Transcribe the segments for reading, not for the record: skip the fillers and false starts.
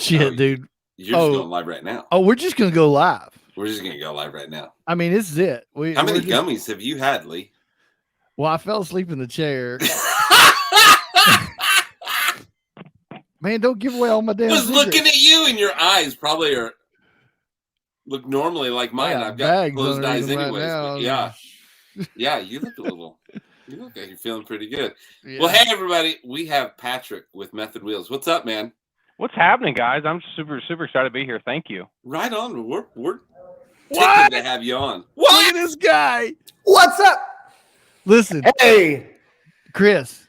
Shit, dude. You're just going live right now. Oh, we're just gonna go live. We're just gonna go live right now. I mean, this is it. How many gummies have you had, Lee? Well, I fell asleep in the chair. Man, don't give away all my damn. I was looking at you, and your eyes probably look normally like mine. I've got closed eyes anyways. Right yeah, you look a little. You look like you're feeling pretty good. Yeah. Well, hey everybody, we have Patrick with Method Wheels. What's up, man? What's happening, guys? I'm super excited to be here. Thank you. Right on. We're tickled to have you on. What? Look at this guy. What's up? Listen, hey, Chris.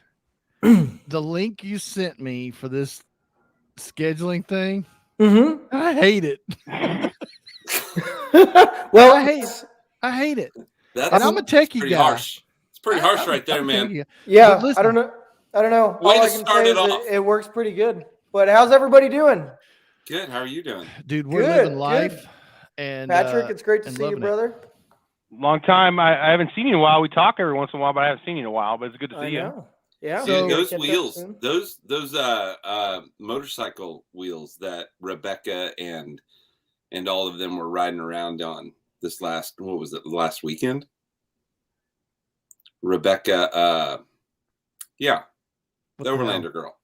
The link you sent me for this scheduling thing, I hate it. Well, I hate it. And I'm a techie guy. Harsh. It's pretty harsh right there, man. Yeah, listen, I don't know. Way to start it off. It works pretty good. But how's everybody doing? Good. How are you doing? Dude, we're living life. Good. And Patrick, it's great to see you, brother. Long time. I haven't seen you in a while. We talk every once in a while, but I haven't seen you in a while. But it's good to see you. Yeah. So those wheels, those motorcycle wheels that Rebecca and all of them were riding around on this last weekend? Rebecca, the Overlander girl.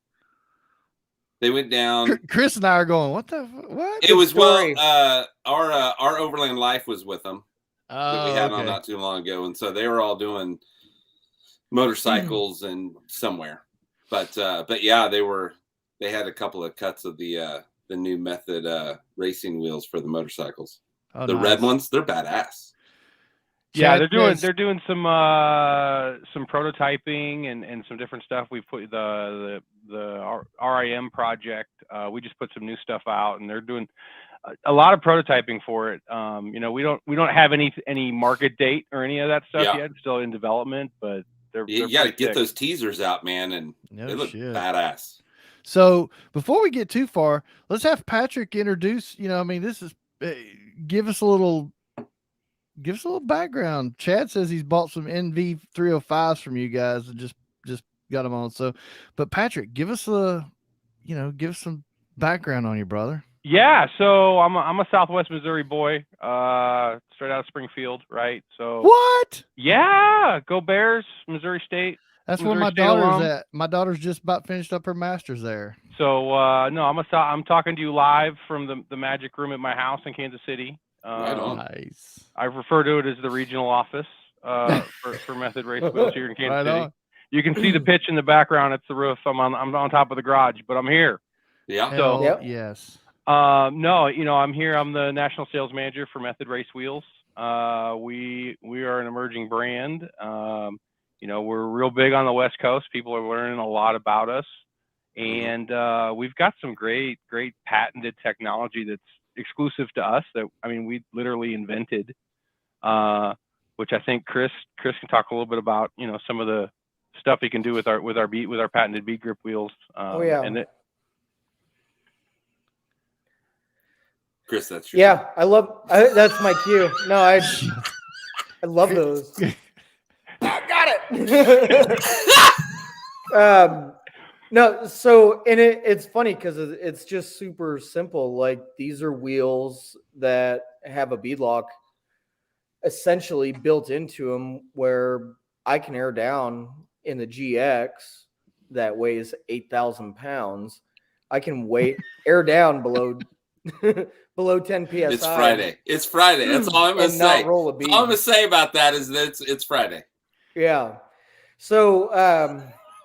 They went down. Chris and I are going, what? It was our Overland Life was with them that we had on not too long ago, and so they were all doing motorcycles and somewhere, but yeah, they had a couple of cuts of the new Method racing wheels for the motorcycles. The red ones, they're badass. Yeah, they're doing some prototyping and some different stuff. We put the RIM project. We just put some new stuff out, and they're doing a lot of prototyping for it. We don't have any market date or any of that stuff yet. It's still in development, but you got to get those teasers out, man, and they look badass. So before we get too far, let's have Patrick introduce. This is give us a little background. Chad says he's bought some NV 305s from you guys and just got them on. So, but Patrick, give us some background on you, brother. Yeah, so I'm a Southwest Missouri boy, straight out of Springfield, right? So what? Yeah, go Bears, Missouri State. That's where my daughter's at. My daughter's just about finished up her master's there. So no, I'm talking to you live from the magic room at my house in Kansas City. Nice. I refer to it as the regional office for Method Race Wheels here in Kansas City. On. You can see the pitch in the background. It's the roof. I'm on top of the garage, but I'm here. Yeah. So yes. No, I'm here. I'm the national sales manager for Method Race Wheels. We are an emerging brand. We're real big on the West Coast. People are learning a lot about us, and we've got some great patented technology that's exclusive to us. That we literally invented, which I think Chris can talk a little bit about. Some of the stuff he can do with our patented bead grip wheels. Chris, that's your that's my cue. No, I love those. Got it. No, so it's funny because it's just super simple. Like, these are wheels that have a bead lock essentially built into them, where I can air down in the GX that weighs 8,000 pounds. I can air down below 10 psi. It's Friday. That's all I'm gonna say. All I'm gonna say about that is that it's Friday. Yeah. So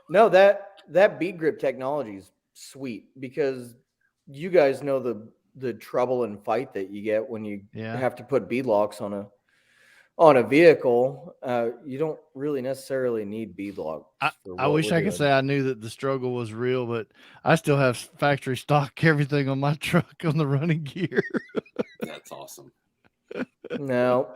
no, that bead grip technology is sweet, because you guys know the trouble and fight that you get when you have to put bead locks on a vehicle. You don't really necessarily need bead locks. I wish I could say I knew that the struggle was real, but I still have factory stock everything on my truck on the running gear. That's awesome. No,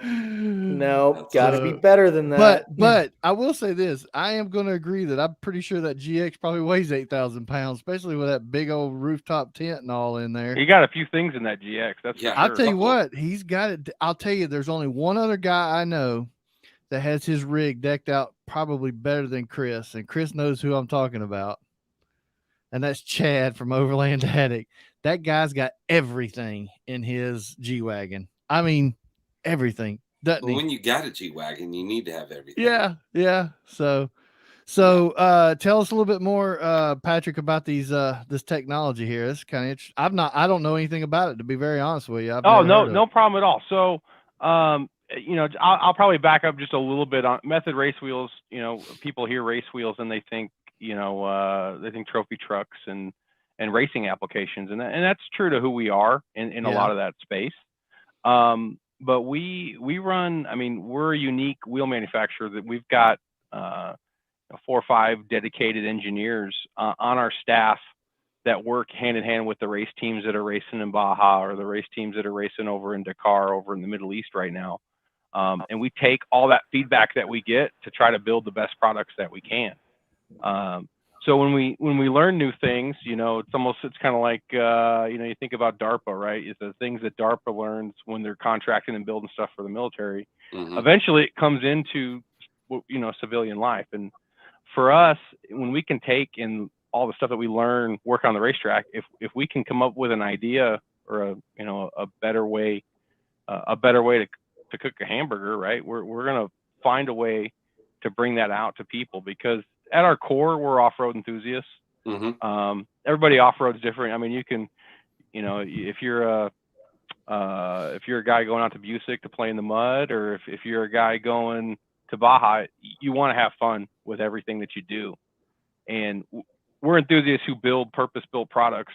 got to be better than that. But I will say this: I am going to agree that I'm pretty sure that GX probably weighs 8,000 pounds, especially with that big old rooftop tent and all in there. He got a few things in that GX. That's for sure. I'll tell you what, he's got it. I'll tell you, there's only one other guy I know that has his rig decked out probably better than Chris, and Chris knows who I'm talking about. and that's Chad from Overland Attic. That guy's got everything in his G-Wagon. I mean, everything, doesn't well, he? when you got a G-Wagon, you need to have everything. Yeah. So tell us a little bit more, Patrick, about this technology here. It's kind of interesting. I don't know anything about it, to be very honest with you. No problem at all. So, I'll probably back up just a little bit on Method race wheels. People hear race wheels and they think, they think trophy trucks and racing applications, and that's true to who we are in a lot of that space. But we run. I mean, we're a unique wheel manufacturer that we've got 4 or 5 dedicated engineers on our staff that work hand in hand with the race teams that are racing in Baja, or the race teams that are racing over in Dakar, over in the Middle East right now. And we take all that feedback that we get to try to build the best products that we can. So when we learn new things, it's kind of like, you think about DARPA, right? It's the things that DARPA learns when they're contracting and building stuff for the military. Mm-hmm. Eventually it comes into, civilian life. And for us, when we can take in all the stuff that we learn, work on the racetrack, if we can come up with an idea or a better way to cook a hamburger, right? We're going to find a way to bring that out to people, because at our core, we're off-road enthusiasts. Mm-hmm. Everybody off-road's different. I mean, you can, if you're a guy going out to Busick to play in the mud, or if you're a guy going to Baja, you want to have fun with everything that you do. And we're enthusiasts who build purpose-built products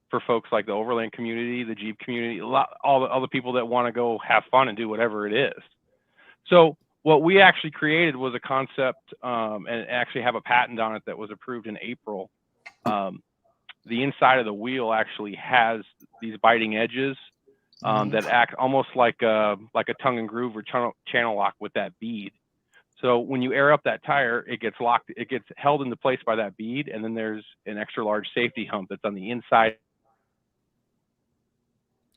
for folks like the Overland community, the Jeep community, all the people that want to go have fun and do whatever it is. So what we actually created was a concept, and actually have a patent on it that was approved in April. The inside of the wheel actually has these biting edges that act almost like a tongue and groove or channel lock with that bead. So when you air up that tire, it gets locked, it gets held into place by that bead, and then there's an extra large safety hump that's on the inside.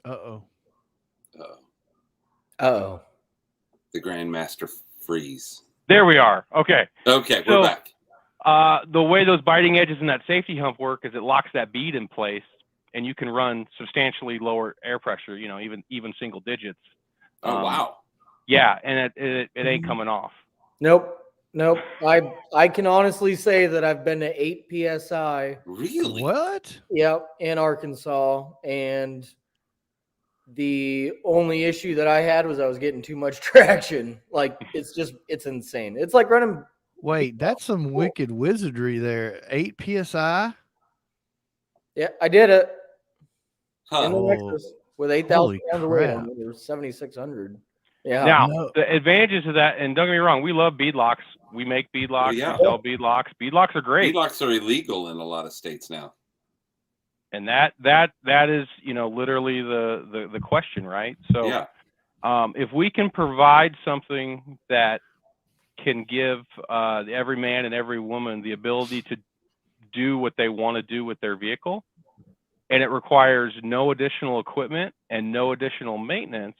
Uh-oh. The Grandmaster freeze. There we are. Okay, we're back. The way those biting edges and that safety hump work is it locks that bead in place, and you can run substantially lower air pressure, even single digits. Oh, wow. Yeah, and it ain't coming off. Nope. I can honestly say that I've been to 8 PSI. Really? What? Yep, in Arkansas. And the only issue that I had was I was getting too much traction. Like, it's insane. It's like running. Wait, that's some wicked wizardry there. 8 PSI? Yeah, I did it. Huh. In the Lexus with 8,000 pounds of weight on it. It was 7,600. Yeah. Now, the advantages of that, and don't get me wrong, we love Bead Locks. We make Bead Locks. Yeah. We sell Bead Locks. Bead Locks are great. Bead Locks are illegal in a lot of states now. And that is, literally the question, right? So, yeah. If we can provide something that can give every man and every woman the ability to do what they want to do with their vehicle, and it requires no additional equipment and no additional maintenance,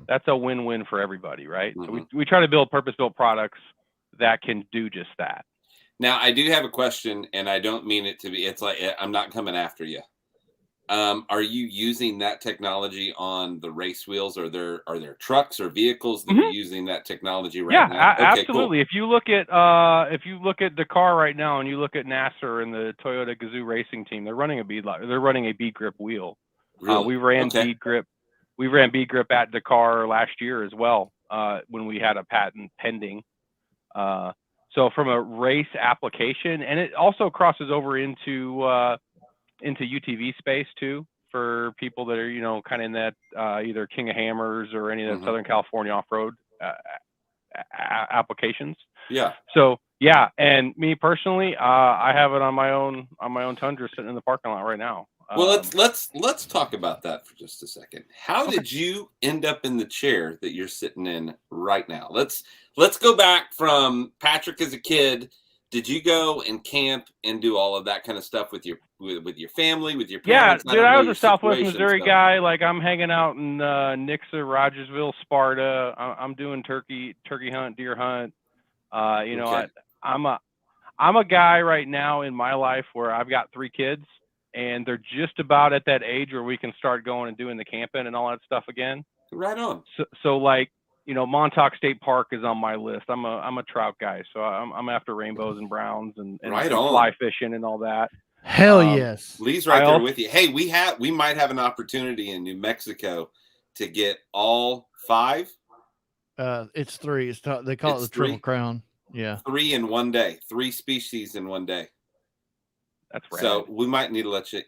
that's a win-win for everybody, right? Mm-hmm. So we try to build purpose-built products that can do just that. Now, I do have a question, and I don't mean it to be, it's like, I'm not coming after you. Are you using that technology on the race wheels? Are there trucks or vehicles that are using that technology right now? Yeah, absolutely. Cool. If you look at Dakar right now, and you look at Nasser and the Toyota Gazoo racing team, they're running a bead lock. They're running a bead grip wheel. Really? We ran bead grip. We ran bead grip at Dakar last year as well, when we had a patent pending. So from a race application, and it also crosses over into UTV space too, for people that are, kind of in that either King of Hammers or any of the Southern California off-road applications. Yeah. So yeah, and me personally, I have it on my own Tundra sitting in the parking lot right now. Well, let's talk about that for just a second. How did you end up in the chair that you're sitting in right now? Let's go back from Patrick as a kid. Did you go and camp and do all of that kind of stuff with your family, with your parents? Yeah, dude, I was a Southwest Missouri guy. Like, I'm hanging out in Nixa, Rogersville, Sparta. I'm doing turkey hunt, deer hunt. I'm a guy right now in my life where I've got 3 kids, and they're just about at that age where we can start going and doing the camping and all that stuff again. Right on. So like, Montauk State Park is on my list. I'm a trout guy, so I'm after rainbows and browns and right on. fly fishing and all that. Hell yes. Lee's right there with you. Hey, we might have an opportunity in New Mexico to get all 5. It's 3. They call it the Triple Crown. Yeah. 3 in one day. 3 species in one day. That's rad. So we might need to let you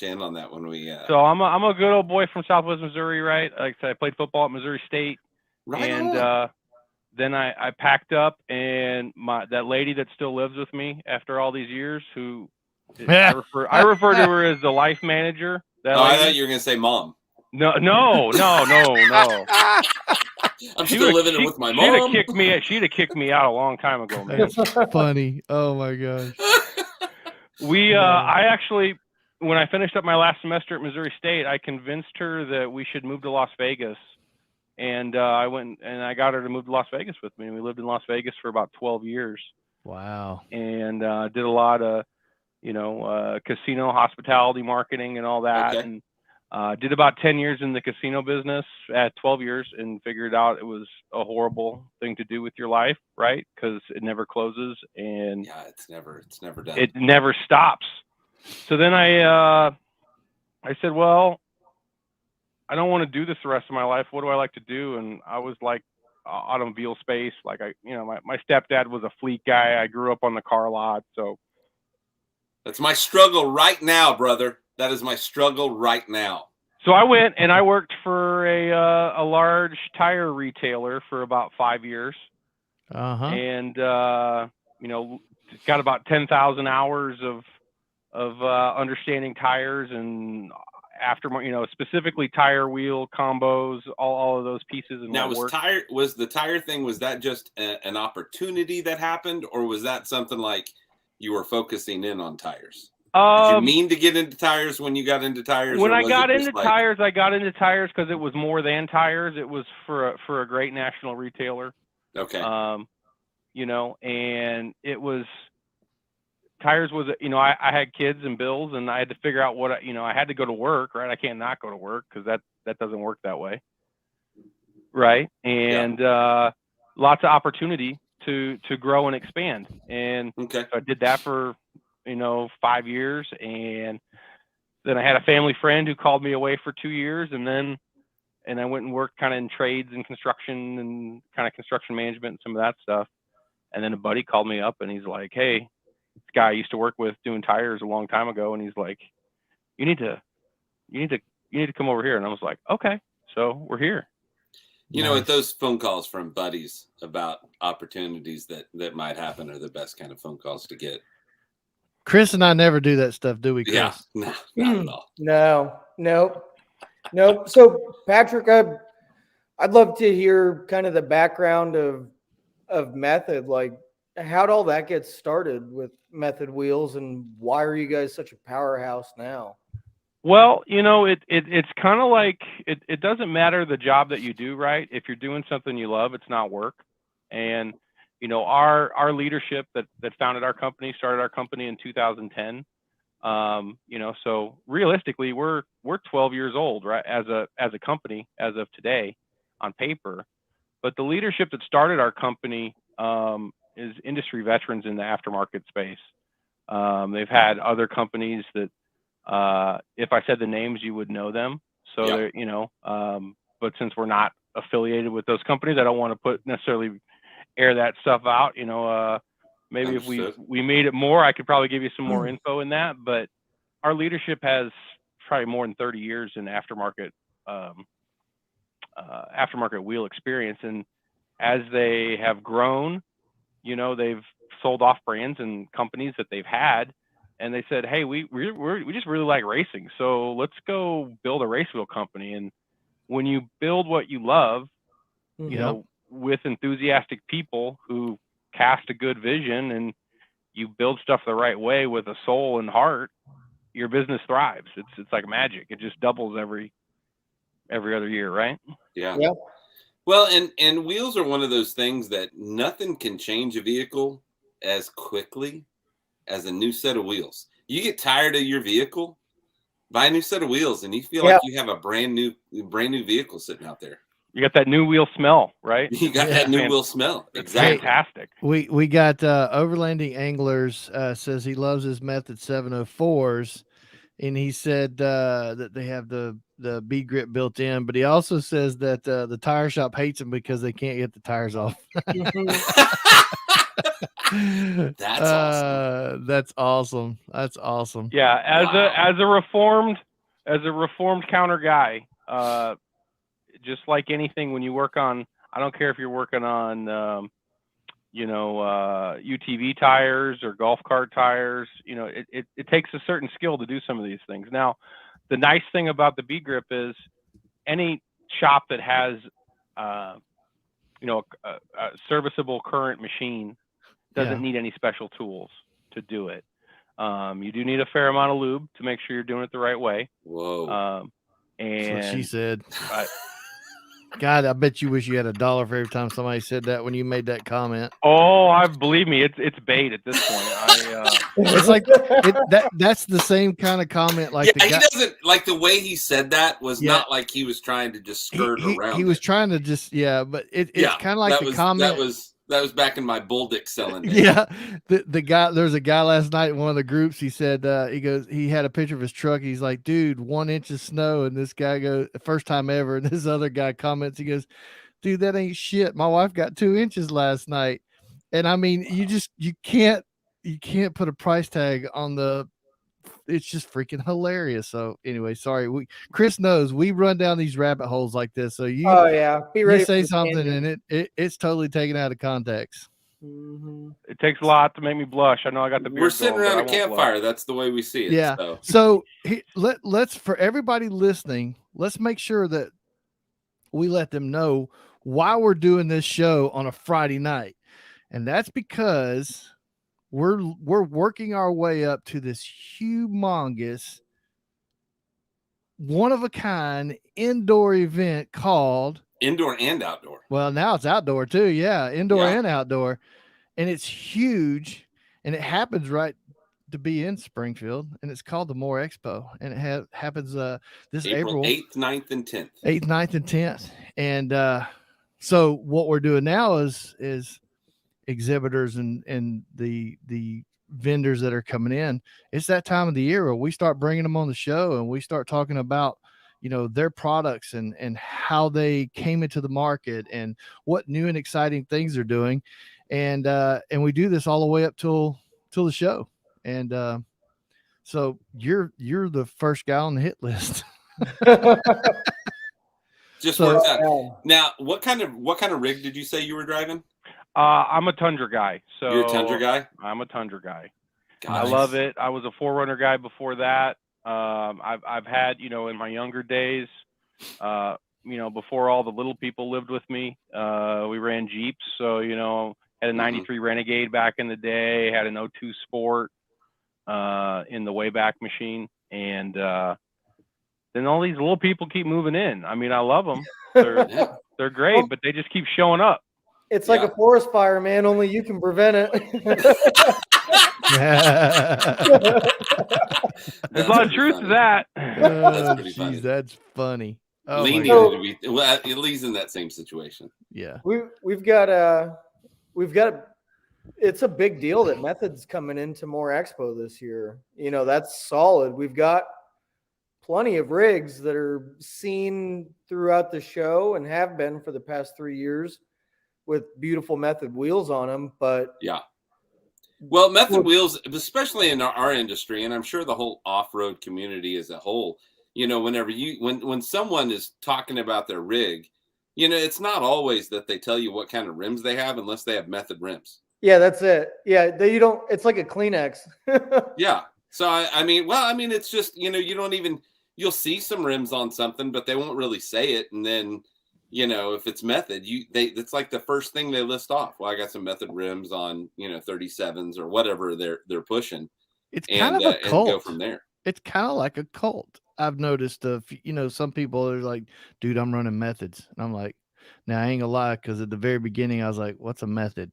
in on that when we. So I'm a good old boy from Southwest Missouri, right? Like I said, I played football at Missouri State, right and then I packed up, and that lady that still lives with me after all these years, who I refer to her as the life manager. I thought you were gonna say mom. No. I'm still living with my mom. She'd have kicked me out a long time ago, man. That's funny. Oh my gosh. I actually, when I finished up my last semester at Missouri State, I convinced her that we should move to Las Vegas. And I went and I got her to move to Las Vegas with me. And we lived in Las Vegas for about 12 years. Wow. And did a lot of, casino hospitality marketing and all that. Okay. And did about 10 years in the casino business at 12 years and figured out it was a horrible thing to do with your life, right? Because it never closes and it's never done. It never stops. So then I said, well, I don't want to do this the rest of my life. What do I like to do? And I was like automobile space. Like my stepdad was a fleet guy. I grew up on the car lot. So that's my struggle right now, brother. That is my struggle right now. So I went and I worked for a large tire retailer for about 5 years. And, got about 10,000 hours of understanding tires and aftermarket, specifically tire wheel combos, all of those pieces. And now was the tire thing, was that just an opportunity that happened, or was that something like you were focusing in on tires? Did you mean to get into tires when you got into tires? When I got into tires, I got into tires because it was more than tires. It was for a great national retailer. Okay. And it was tires was, I had kids and bills, and I had to figure out what, I had to go to work, right? I can't not go to work because that doesn't work that way. Right. And lots of opportunity to grow and expand. And so I did that for 5 years, and then I had a family friend who called me away for 2 years, and I went and worked kind of in trades and construction and kind of construction management and some of that stuff. And then a buddy called me up and he's like, hey, this guy I used to work with doing tires a long time ago, and he's like, you need to come over here. And I was like, okay. So we're here. With those phone calls from buddies about opportunities that might happen are the best kind of phone calls to get. Chris and I never do that stuff, do we, Chris? Yeah, no, not at all. No. So, Patrick, I'd love to hear kind of the background of Method. Like, how'd all that get started with Method Wheels, and why are you guys such a powerhouse now? Well, it's kind of like it doesn't matter the job that you do, right? If you're doing something you love, it's not work. And our leadership that founded our company started our company in 2010. So realistically, we're 12 years old, right? As a company as of today on paper, but the leadership that started our company is industry veterans in the aftermarket space. They've had other companies that, if I said the names, you would know them. So they're, but since we're not affiliated with those companies, I don't want to necessarily air that stuff out. Maybe Understood. if we made it more, I could probably give you some more info in that. But our leadership has probably more than 30 years in aftermarket wheel experience, and as they have grown, they've sold off brands and companies that they've had, and they said, hey, we just really like racing, so let's go build a race wheel company. And when you build what you love, with enthusiastic people who cast a good vision, and you build stuff the right way with a soul and heart, your business thrives. It's like magic. It just doubles every other year, right? Yeah. Well, and wheels are one of those things that nothing can change a vehicle as quickly as a new set of wheels. You get tired of your vehicle, buy a new set of wheels, and you feel like you have a brand new vehicle sitting out there. You got that new wheel smell, right? You got that new wheel smell. Exactly. Fantastic. We got Overlanding Anglers says he loves his Method 704s, and he said that they have the bead grip built in, but he also says that the tire shop hates them because they can't get the tires off. That's awesome. That's awesome. That's awesome. Yeah, as a reformed counter guy, just like anything, when you work on, I don't care if you're working on UTV tires or golf cart tires, it takes a certain skill to do some of these things. Now, the nice thing about the bead grip is any shop that has a serviceable current machine doesn't need any special tools to do it. You do need a fair amount of lube to make sure you're doing it the right way. Whoa. And that's what she said. God, I bet you wish you had $1 for every time somebody said that when you made that comment. Oh, believe me, it's bait at this point. It's like that's the same kind of comment. Like he doesn't like the way he said that was not like he was trying to just skirt around. He was trying to just but it's kind of like the comment that was back in my Bulldick selling days. Yeah, the guy. There's a guy last night in one of the groups. He said he had a picture of his truck. He's like, dude, 1 inch of snow, and this guy goes, first time ever. And this other guy comments, he goes, dude, that ain't shit. My wife got 2 inches last night. And I mean, you can't put a price tag on the. It's just freaking hilarious. So anyway, sorry. Chris knows we run down these rabbit holes like this. So be ready to say something and it's totally taken out of context. Mm-hmm. It takes a lot to make me blush. I know I got the beard. We're sitting around a campfire. That's the way we see it. Yeah. So let's for everybody listening, let's make sure that we let them know why we're doing this show on a Friday night, and that's because we're working our way up to this humongous, one of a kind indoor event called Indoor and Outdoor. Well, now it's outdoor too. Yeah. Indoor and outdoor. And it's huge, and it happens right to be in Springfield, and it's called the More Expo, and it happens this April 8th, 9th, and 10th. 8th, 9th, and 10th. And so what we're doing now is exhibitors and the vendors that are coming in. It's that time of the year where we start bringing them on the show, and we start talking about their products and how they came into the market and what new and exciting things they're doing, and we do this all the way up till the show. And so you're the first guy on the hit list. Just works out. Now, what kind of rig did you say you were driving? I'm a Tundra guy. So you're a Tundra guy? I'm a Tundra guy. Nice. I love it. I was a 4Runner guy before that. I've had, in my younger days, before all the little people lived with me, we ran Jeeps. So, had a 93 Renegade back in the day, had an 02 Sport in the Wayback Machine. And then all these little people keep moving in. I mean, I love them. They're great, but they just keep showing up. It's like a forest fire, man. Only you can prevent it. There's a lot of truth to that. That's funny. Oh, Lee needed to be Lee's in that same situation. Yeah, we've got it's a big deal that Method's coming into More Expo this year. That's solid. We've got plenty of rigs that are seen throughout the show and have been for the past 3 years with beautiful Method wheels on them. But well, Method wheels, especially in our industry, and I'm sure the whole off-road community as a whole, whenever when someone is talking about their rig, it's not always that they tell you what kind of rims they have unless they have Method rims. Yeah, that's it. Yeah, it's like a Kleenex. Yeah. So I mean, it's just, you'll see some rims on something, but they won't really say it. And then, if it's Method, it's like the first thing they list off. Well, I got some Method rims on, 37s or whatever they're pushing. It's kind of a cult. And go from there. It's kind of like a cult. I've noticed, some people are like, dude, I'm running Methods. And I'm like, now I ain't gonna lie, because at the very beginning, I was like, what's a Method?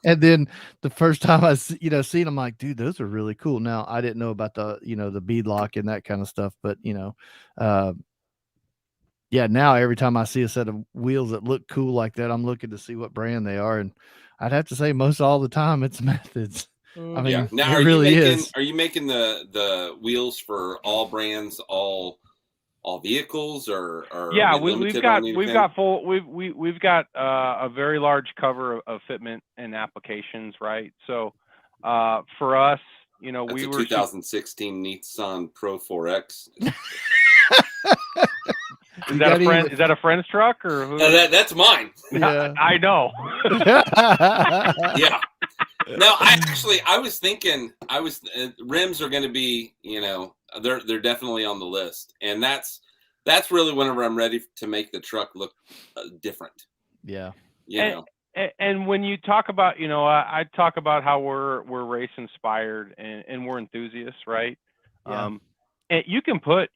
And then the first time I seen them, I'm like, dude, those are really cool. Now I didn't know about the bead lock and that kind of stuff, but yeah, now every time I see a set of wheels that look cool like that, I'm looking to see what brand they are. And I'd have to say most all the time it's Methods. I mean, now it really is. Are you making the wheels for all brands, all vehicles, or yeah, we've got a very large cover of fitment and applications, right? So for us, That's we a were 2016 Nissan Pro 4X. Is that a friend's truck or who? That's mine. Yeah. I know. Yeah. No, I was thinking rims are going to be, they're definitely on the list, and that's really whenever I'm ready to make the truck look different. Yeah. And when you talk about, I talk about how we're race inspired and we're enthusiasts, right? Yeah. And you can put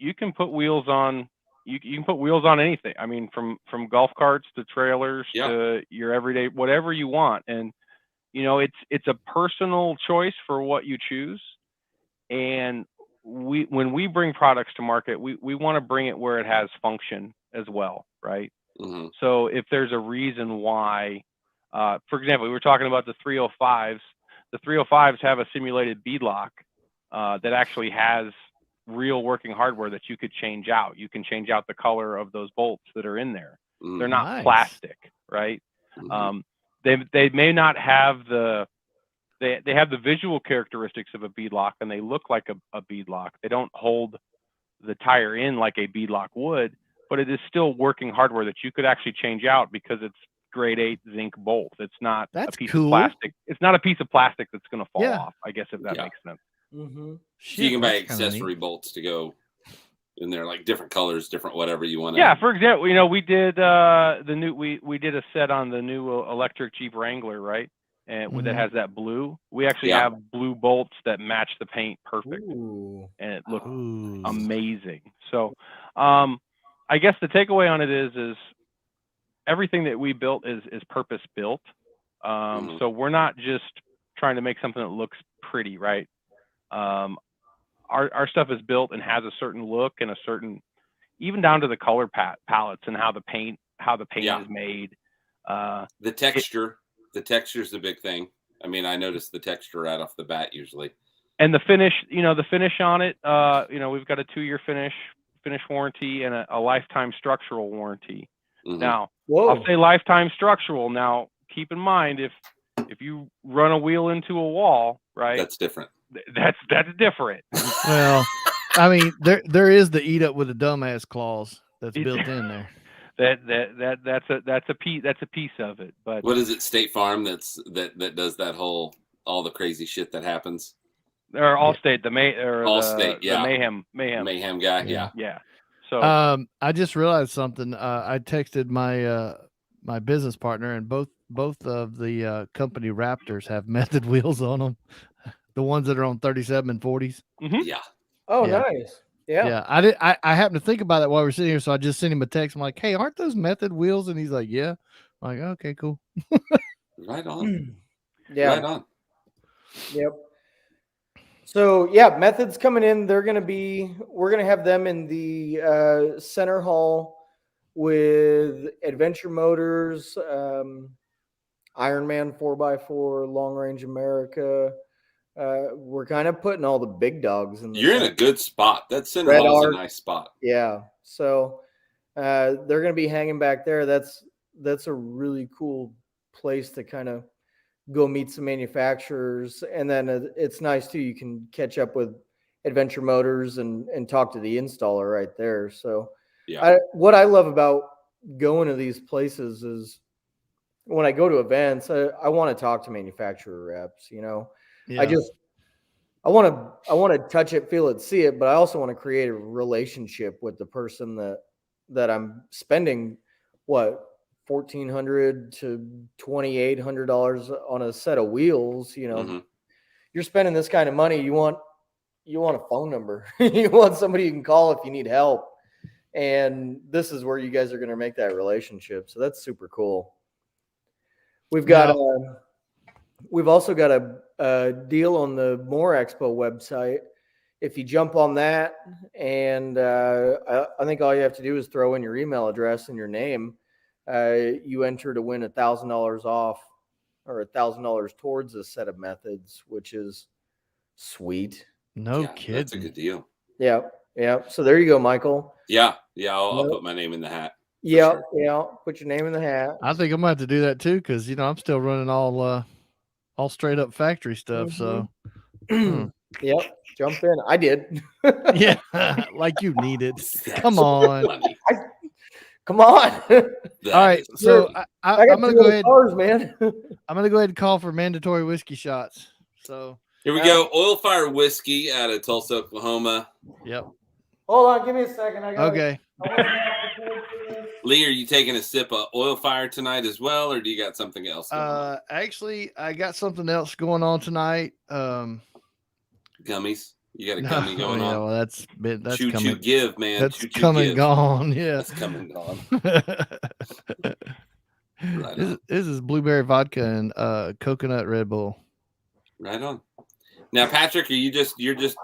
wheels on. You can put wheels on anything. I mean, from golf carts to trailers to your everyday, whatever you want. And it's a personal choice for what you choose. And when we bring products to market, we want to bring it where it has function as well, right? Mm-hmm. So if there's a reason why, for example, we were talking about the 305s. The 305s have a simulated bead lock that actually has real working hardware that you could change out. You can change out the color of those bolts that are in there. They're not plastic, right? Mm-hmm. They may not have they have the visual characteristics of a bead lock, and they look like a bead lock. They don't hold the tire in like a bead lock would, but it is still working hardware that you could actually change out because it's grade 8 zinc bolts. It's not a piece of plastic. It's not a piece of plastic that's going to fall off, I guess, if that makes sense. Mm-hmm. So you can buy accessory bolts to go in there, like different colors, different whatever you want. Yeah, for example, we did we did a set on the new electric Jeep Wrangler, right? And that has that blue. We actually have blue bolts that match the paint perfect. Ooh. And it looked amazing. So, I guess the takeaway on it is everything that we built is purpose built. So we're not just trying to make something that looks pretty, right? Our stuff is built and has a certain look and a certain, even down to the color palettes and how the paint is made. The texture is the big thing. I mean, I noticed the texture right off the bat usually. And the finish on it, we've got a 2-year finish warranty and a lifetime structural warranty. Mm-hmm. Now, I'll say lifetime structural. Now, keep in mind if you run a wheel into a wall, right? That's different. That's different. Well, I mean, there is the eat up with a dumbass clause that's built in there. That's a piece of it. But what is it? State Farm that does that whole all the crazy shit that happens. Or Allstate, the mayhem guy. Yeah. So I just realized something. I texted my business partner, and both of the company Raptors have Method wheels on them. The ones that are on 37 and 40s. Mm-hmm. Yeah. Oh, nice. Yeah. I happened to think about that while we were sitting here, so I just sent him a text. I'm like, "Hey, aren't those Method wheels?" And he's like, "Yeah." I'm like, "Okay, cool." Right on. Yeah. Right on. Yep. So yeah, Method's coming in. We're gonna have them in the center hall with Adventure Motors, Ironman 4x4, Long Range America. We're kind of putting all the big dogs in. You're in a good spot. That center hall is a nice spot. Yeah. So they're going to be hanging back there. That's a really cool place to kind of go meet some manufacturers. And then it's nice too. You can catch up with Adventure Motors and talk to the installer right there. So what I love about going to these places is when I go to events, I want to talk to manufacturer reps, Yeah. I want to touch it, feel it, see it, but I also want to create a relationship with the person that I'm spending $1,400 to $2,800 on a set of wheels. You're spending this kind of money. You want a phone number. You want somebody you can call if you need help. And this is where you guys are going to make that relationship. So that's super cool. We've got we've also got a deal on the More Expo website. If you jump on that, and I think all you have to do is throw in your email address and your name, you enter to win $1,000 off or $1,000 towards a set of methods, which is sweet. No kidding. That's a good deal. Yeah. So there you go, Michael. Yeah. I'll put my name in the hat. Yeah. Sure. Yeah. Put your name in the hat. I think I'm gonna have to do that too, because I'm still running all straight up factory stuff. So Yep. Jump in. I did. Yeah, like you need it. Come on. Come on. All right. So I'm gonna go ahead. Cars, man. I'm gonna go ahead and call for mandatory whiskey shots. So here we go. Oil Fire Whiskey out of Tulsa, Oklahoma. Yep. Hold on, give me a second. Okay. Lee, are you taking a sip of Oil Fire tonight as well, or do you got something else? Actually, I got something else going on tonight. Gummies. You got a gummy going on. Well, that's Chew, coming. Give, man. That's coming gone. Yeah. That's coming gone. Right this is blueberry vodka and coconut Red Bull. Right on. Now, Patrick, you're just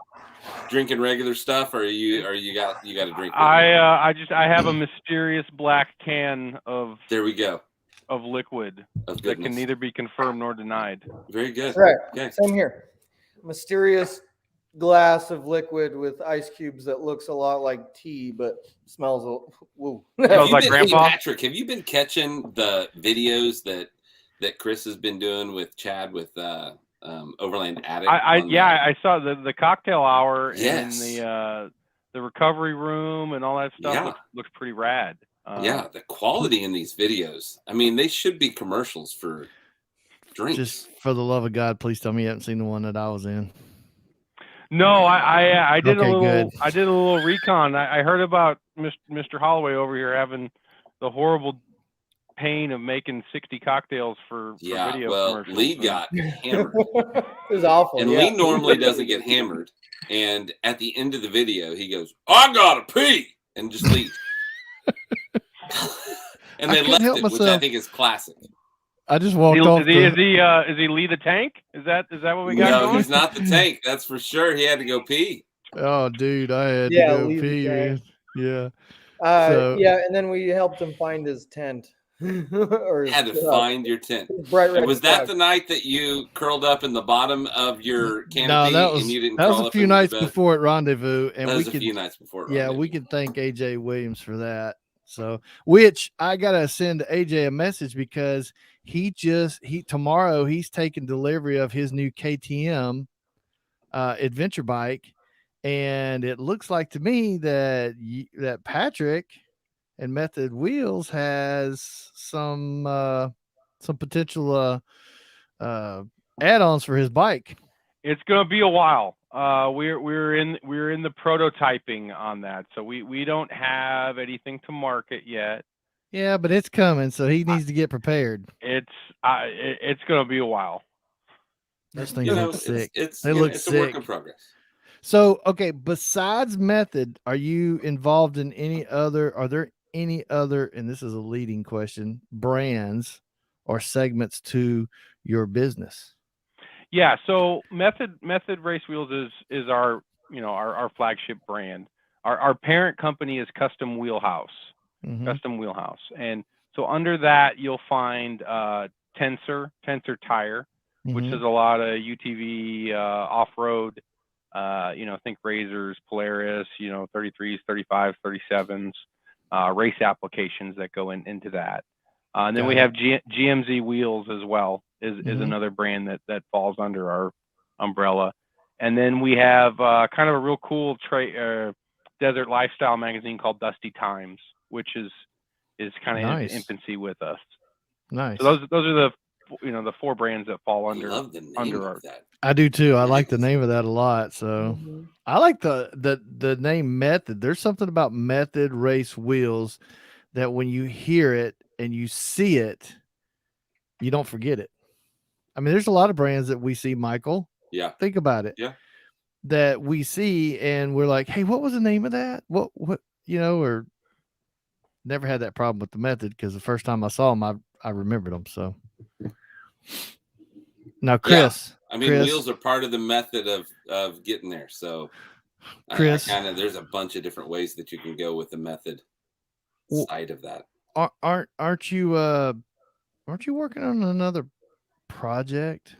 drinking regular stuff, or you got a drink? I have a mysterious black can of. There we go. Of liquid that can neither be confirmed nor denied. Very good. Right. Okay. Same here. Mysterious glass of liquid with ice cubes that looks a lot like tea, but smells woo. Smells like Grandpa. Patrick, have you been catching the videos that Chris has been doing with Chad with Overland Attic? I saw the cocktail hour in the recovery room and all that stuff. Yeah. Looks pretty rad. The quality in these videos. I mean, they should be commercials for drinks. Just for the love of God, please tell me you haven't seen the one that I was in. No, I did okay, a little. Good. I did a little recon. I heard about Mr. Holloway over here having the horrible pain of making 60 cocktails for video commercials. Lee got hammered. It was awful. And Lee normally doesn't get hammered. And at the end of the video, he goes, "I gotta pee," and just leaves. And they left it, which I think is classic. I just walked off. Is he Lee the Tank? Is that what we got? No, going? He's not the Tank. That's for sure. He had to go pee. Oh, dude, I had to go pee. Man. Yeah. And then we helped him find his tent. Had to find your tent. Was that the night that you curled up in the bottom of your canopy? No, and you didn't. That was a few nights before at Rendezvous, and a few nights before. Yeah, we can thank AJ Williams for that. So, which I gotta send AJ a message because tomorrow he's taking delivery of his new KTM adventure bike, and it looks like to me that Patrick and Method Wheels has some potential add-ons for his bike. It's gonna be a while. We're in the prototyping on that, so we don't have anything to market yet. Yeah, but it's coming, so he needs to get prepared. It's gonna be a while. Those things look sick. They look sick. It's a work in progress. So, okay, besides Method, are you involved in any other? Are there any other? And this is a leading question: brands or segments to your business? Yeah, so Method Race Wheels is our our flagship brand. Our parent company is Custom Wheelhouse. Mm-hmm. Custom Wheelhouse. And so under that you'll find Tensor Tire, mm-hmm. which is a lot of UTV off-road, think Razors, Polaris, 33s, 35s, 37s, race applications that go into that. And then we have GMZ Wheels as well, is another brand that falls under our umbrella. And then we have kind of a real cool desert lifestyle magazine called Dusty Times, which is kind of nice. in infancy with us. Nice. So those are the the four brands that fall under our. I do too. I like the name of that a lot. So I like the name Method. There's something about Method Race Wheels that when you hear it and you see it, you don't forget it. I mean, there's a lot of brands that we see, Michael. Yeah. Think about it. Yeah. That we see and we're like, hey, what was the name of that? What or never had that problem with the Method because the first time I saw them, I remembered them. So now, Chris. Yeah. I mean, wheels are part of the method of getting there. So Chris, there's a bunch of different ways that you can go with the method side of that. Aren't you working on another project?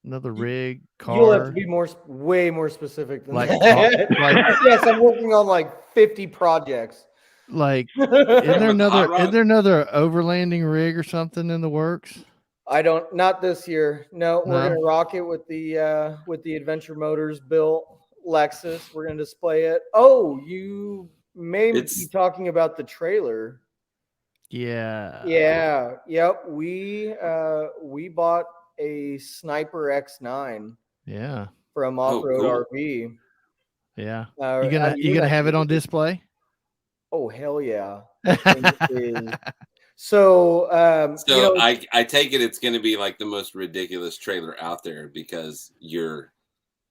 Another rig, car? You'll have to be way more specific than that. Yes, I'm working on like 50 projects. Like, is there another overlanding rig or something in the works? Not this year. No, we're gonna rock it with the Adventure Motors built Lexus. We're gonna display it. Oh, you may be talking about the trailer. Yeah. Yeah. Yep. We bought a Sniper X9. Yeah. From Off-Road RV. Yeah. You gonna have it on display? Oh, hell yeah. So, I take it it's going to be like the most ridiculous trailer out there because your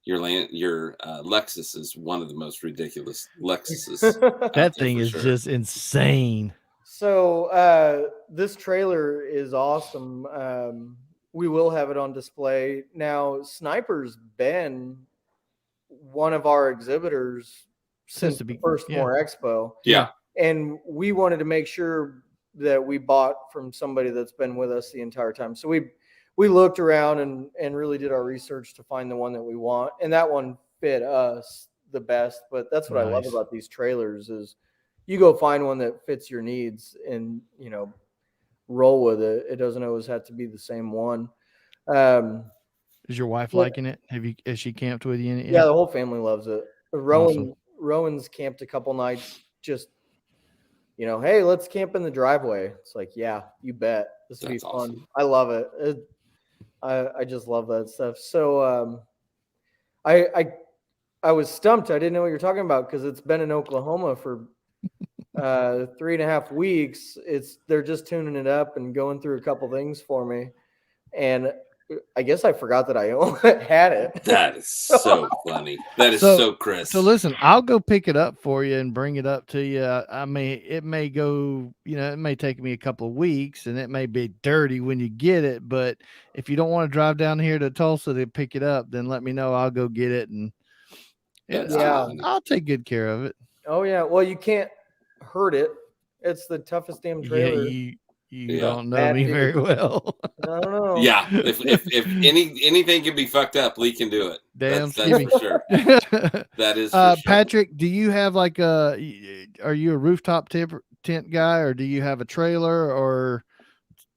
Lexus is one of the most ridiculous Lexuses. That thing is just insane. So, this trailer is awesome. We will have it on display. Now, Sniper's been one of our exhibitors since the first More Expo. Yeah. And we wanted to make sure that we bought from somebody that's been with us the entire time. So we looked around and really did our research to find the one that we want. And that one fit us the best. But that's what I love about these trailers is you go find one that fits your needs and, roll with it. It doesn't always have to be the same one. Is your wife liking it? Has she camped with you in it yet? Yeah, the whole family loves it. Rowan's camped a couple nights just, hey, let's camp in the driveway. It's like, yeah, you bet. This will be fun. Awesome. I love it. I just love that stuff. So I was stumped. I didn't know what you're talking about because it's been in Oklahoma for 3.5 weeks. They're just tuning it up and going through a couple things for me. And I guess I forgot that I had it. That is so funny. That is so Chris. So listen, I'll go pick it up for you and bring it up to you. I mean, it may go, it may take me a couple of weeks and it may be dirty when you get it. But if you don't want to drive down here to Tulsa to pick it up, then let me know. I'll go get it. And I'll take good care of it. Oh, yeah. Well, you can't hurt it. It's the toughest damn trailer. Yeah, you don't know me very well. I don't know. Yeah, if anything can be fucked up, Lee can do it. Damn, that's for sure. That is for sure. Patrick, do you have are you a rooftop tent guy, or do you have a trailer, or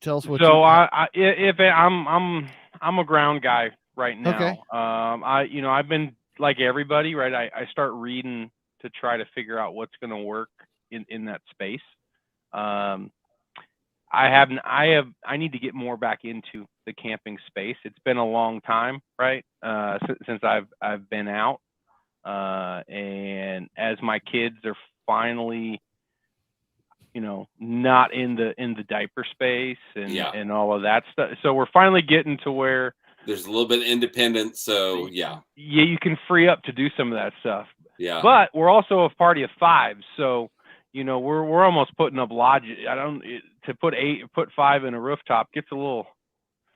tell us what? So I'm a ground guy right now. Okay. I've been like everybody, right? I start reading to try to figure out what's going to work in that space. I need to get more back into the camping space. It's been a long time, right? Since I've been out. And as my kids are finally, not in the diaper space and all of that stuff. So we're finally getting to where there's a little bit of independence. So yeah, you can free up to do some of that stuff. Yeah. But we're also a party of 5. So, we're almost putting up lodges. To put 5 in a rooftop gets a little.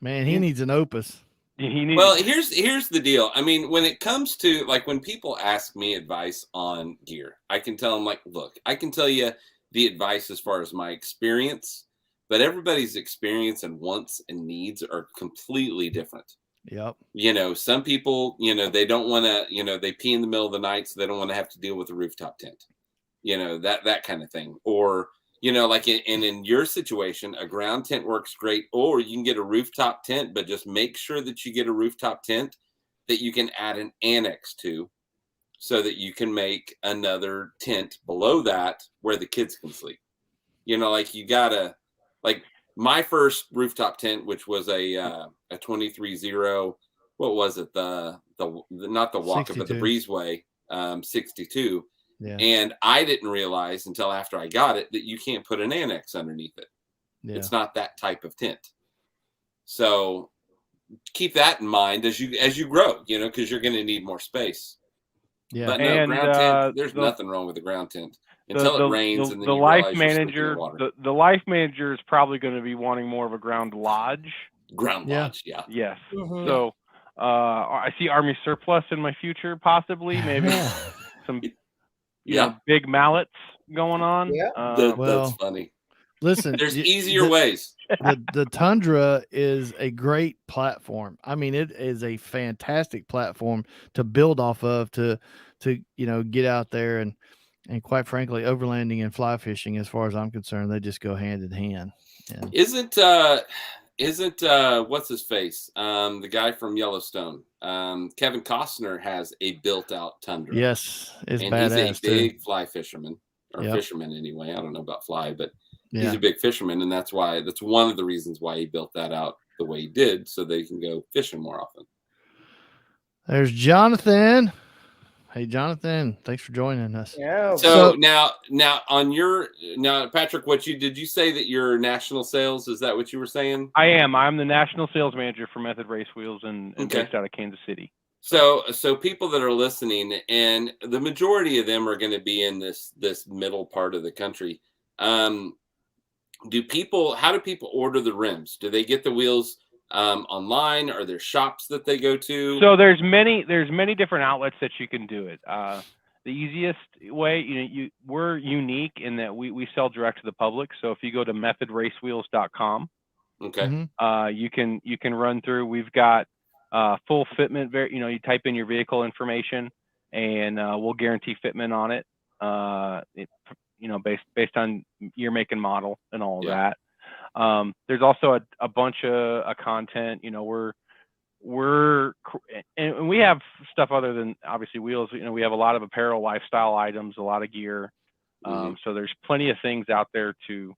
Man, he needs an Opus. Well, here's the deal. I mean, when it comes to when people ask me advice on gear, I can tell them look, I can tell you the advice as far as my experience, but everybody's experience and wants and needs are completely different. Yep. Some people, they don't want to, they pee in the middle of the night, so they don't want to have to deal with a rooftop tent. That kind of thing. Or, in your situation, a ground tent works great, or you can get a rooftop tent, but just make sure that you get a rooftop tent that you can add an annex to so that you can make another tent below that where the kids can sleep. You gotta, my first rooftop tent, which was a 23-0, what was it? The not the Walker, 62. But the Breezeway 62. Yeah. And I didn't realize until after I got it that you can't put an annex underneath it. Yeah. It's not that type of tent. So keep that in mind as you grow, because you're going to need more space. Yeah. But no, ground tent, there's nothing wrong with the ground tent until it rains and then you realize you're sleeping in water. The life manager is probably going to be wanting more of a ground lodge. Ground lodge, yeah. Yes. Mm-hmm. So I see Army surplus in my future, possibly. Maybe some you know, big mallets going on. Yeah. That's funny. Listen, there's easier ways. The Tundra is a great platform. I mean, it is a fantastic platform to build off of to you know, get out there and quite frankly, overlanding and fly fishing, as far as I'm concerned, they just go hand in hand. And Isn't what's his face? The guy from Yellowstone. Kevin Costner has a built-out Tundra. Yes, and badass, he's a big fly fisherman, or fisherman anyway. I don't know about fly, but he's a big fisherman, and that's one of the reasons why he built that out the way he did, so they can go fishing more often. There's Jonathan. Hey, Jonathan, thanks for joining us. Yeah. So now Patrick, did you say that you're national sales? Is that what you were saying? I am. I'm the national sales manager for Method Race Wheels and based out of Kansas City. So people that are listening, and the majority of them are going to be in this middle part of the country. How do people order the rims? Do they get the wheels online? Are there shops that they go to? So there's many different outlets that you can do it. The easiest way, we're unique in that we sell direct to the public. So if you go to methodracewheels.com, okay, you can run through. We've got full fitment. You type in your vehicle information, and we'll guarantee fitment on it. Based on year, make, and model, and all of that. There's also a bunch of content. And we have stuff other than obviously wheels. We have a lot of apparel, lifestyle items, a lot of gear. So there's plenty of things out there to,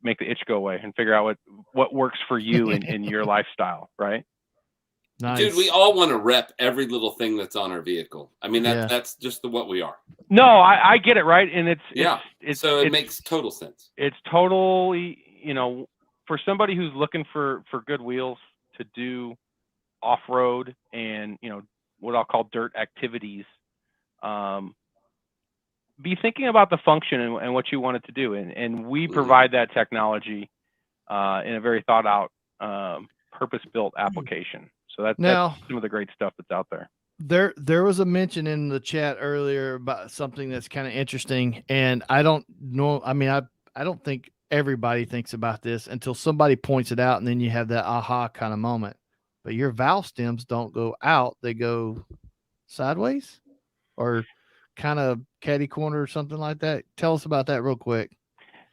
make the itch go away and figure out what works for you in your lifestyle, right? Nice. Dude, we all want to rep every little thing that's on our vehicle. I mean, that's just what we are. No, I get it, right? And it makes total sense. It's totally, for somebody who's looking for good wheels to do off-road and, what I'll call dirt activities, be thinking about the function and what you want it to do. And we provide that technology in a very thought-out, purpose-built application. So that's some of the great stuff that's out there. There was a mention in the chat earlier about something that's kind of interesting, and I don't know. I mean, I don't think everybody thinks about this until somebody points it out, and then you have that aha kind of moment. But your valve stems don't go out; they go sideways, or kind of catty corner or something like that. Tell us about that real quick.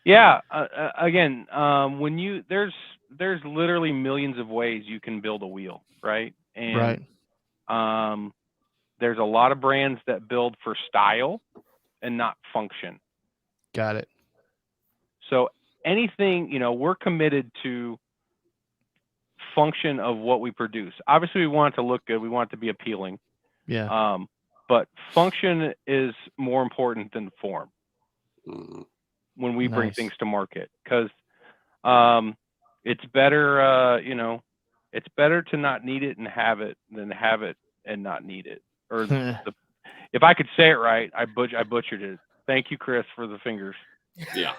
Yeah. Again, there's literally millions of ways you can build a wheel, right? And there's a lot of brands that build for style and not function. Got it. So anything, we're committed to function of what we produce. Obviously, we want it to look good. We want it to be appealing. Yeah. But function is more important than form when we bring things to market, because it's better, it's better to not need it and have it than have it and not need it. Or if I could say it right, I butchered it. Thank you, Chris, for the fingers. Yeah.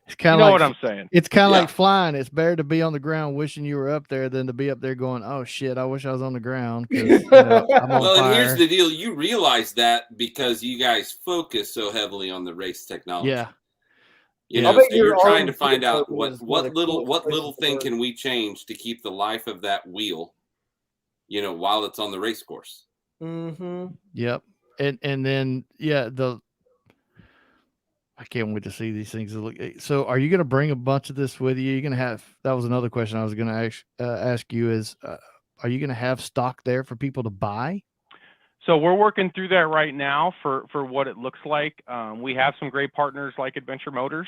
It's kind of what I'm saying. It's kind of like flying. It's better to be on the ground wishing you were up there than to be up there going, oh shit, I wish I was on the ground. I'm on fire. And here's the deal. You realize that because you guys focus so heavily on the race technology. Yeah. So you're trying to find out what little thing can we change to keep the life of that wheel, while it's on the race course. Mm-hmm. Yep. And then I can't wait to see these things. So are you going to bring a bunch of this with you? You're going to have, that was another question I was going to ask you is, are you going to have stock there for people to buy? So we're working through that right now for what it looks like. We have some great partners like Adventure Motors,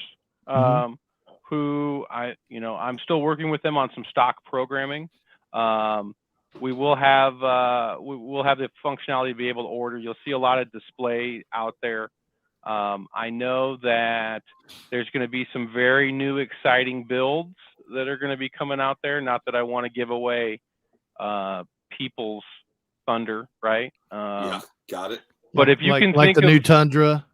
who I'm still working with them on some stock programming. We will have the functionality to be able to order. You'll see a lot of display out there. I know that there's going to be some very new, exciting builds that are going to be coming out there. Not that I want to give away people's Thunder, right? Yeah, got it. But if you can think the new Tundra,